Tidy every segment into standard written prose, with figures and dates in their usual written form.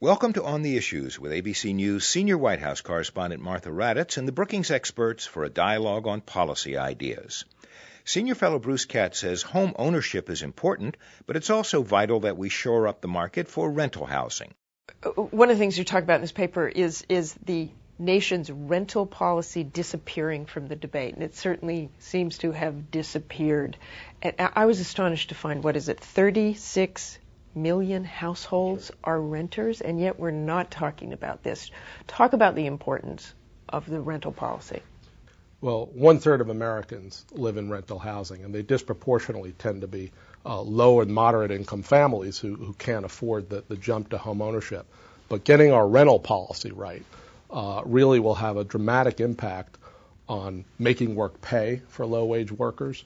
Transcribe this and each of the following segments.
Welcome to On the Issues with ABC News senior White House correspondent Martha Raddatz and the Brookings experts for a dialogue on policy ideas. Senior fellow Bruce Katz says home ownership is important, but it's also vital that we shore up the market for rental housing. One of the things you talk about in this paper is the nation's rental policy disappearing from the debate, and it certainly seems to have disappeared. And I was astonished to find, 36 million households are renters, and yet we're not talking about this. Talk about the importance of the rental policy. Well, 1/3 of Americans live in rental housing, and they disproportionately tend to be low and moderate income families who can't afford the jump to home ownership. But getting our rental policy right really will have a dramatic impact on making work pay for low-wage workers,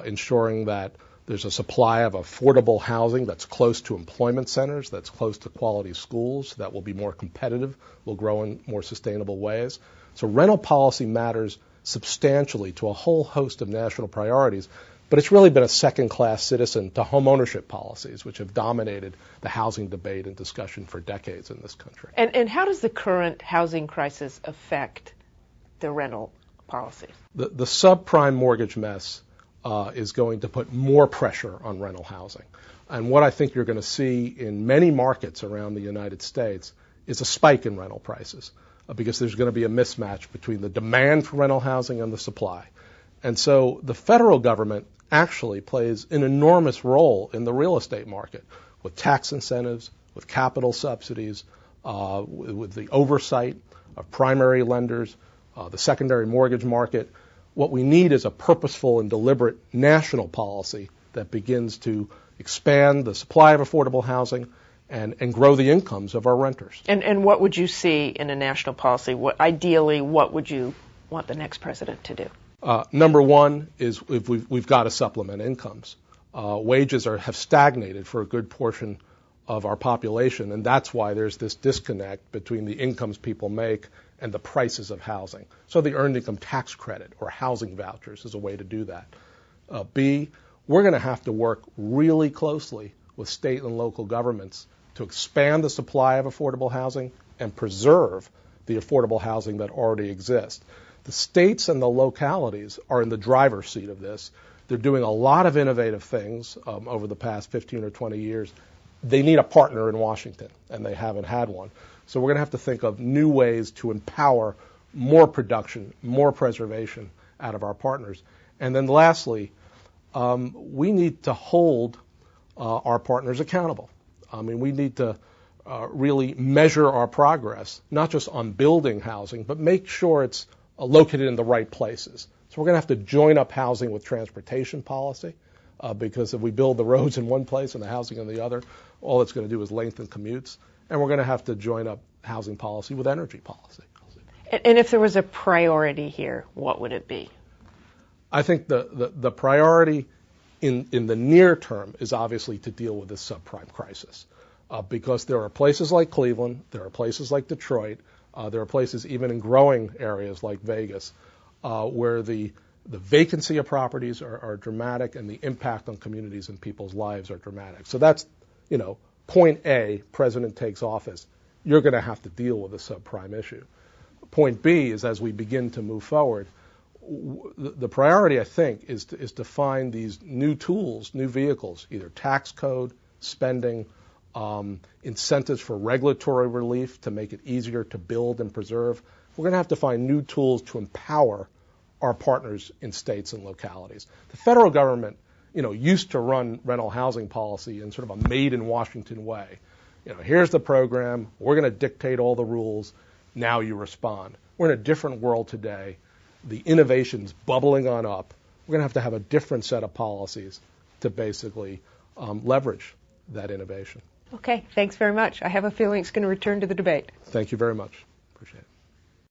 ensuring that there's a supply of affordable housing that's close to employment centers, that's close to quality schools, that will be more competitive, will grow in more sustainable ways. So rental policy matters substantially to a whole host of national priorities, but it's really been a second-class citizen to home ownership policies, which have dominated the housing debate and discussion for decades in this country. And how does the current housing crisis affect the rental policy? The subprime mortgage mess is going to put more pressure on rental housing. And what I think you're going to see in many markets around the United States is a spike in rental prices because there's going to be a mismatch between the demand for rental housing and the supply. And so the federal government actually plays an enormous role in the real estate market with tax incentives, with capital subsidies, with the oversight of primary lenders, the secondary mortgage market. What we need is a purposeful and deliberate national policy that begins to expand the supply of affordable housing and grow the incomes of our renters. And what would you see in a national policy? Ideally, what would you want the next president to do? Number one is we've got to supplement incomes. Wages have stagnated for a good portion of our population, and that's why there's this disconnect between the incomes people make and the prices of housing. So the earned income tax credit or housing vouchers is a way to do that. B, we're going to have to work really closely with state and local governments to expand the supply of affordable housing and preserve the affordable housing that already exists. The states and the localities are in the driver's seat of this. They're doing a lot of innovative things over the past 15 or 20 years. They need a partner in Washington, and they haven't had one. So we're going to have to think of new ways to empower more production, more preservation out of our partners. And then lastly, we need to hold our partners accountable. I mean, we need to really measure our progress, not just on building housing, but make sure it's located in the right places. So we're going to have to join up housing with transportation policy because if we build the roads in one place and the housing in the other, all it's going to do is lengthen commutes. And we're going to have to join up housing policy with energy policy. And if there was a priority here, what would it be? I think the priority in the near term is obviously to deal with this subprime crisis because there are places like Cleveland, there are places like Detroit, there are places even in growing areas like Vegas where the vacancy of properties are dramatic and the impact on communities and people's lives are dramatic. So that's, point A, president takes office, you're going to have to deal with the subprime issue. Point B is as we begin to move forward, the priority, I think, is to find these new tools, new vehicles, either tax code, spending, incentives for regulatory relief to make it easier to build and preserve. We're going to have to find new tools to empower our partners in states and localities. The federal government, used to run rental housing policy in sort of a made-in-Washington way. Here's the program. We're going to dictate all the rules. Now you respond. We're in a different world today. The innovation's bubbling on up. We're going to have a different set of policies to basically leverage that innovation. Okay, thanks very much. I have a feeling it's going to return to the debate. Thank you very much. Appreciate it.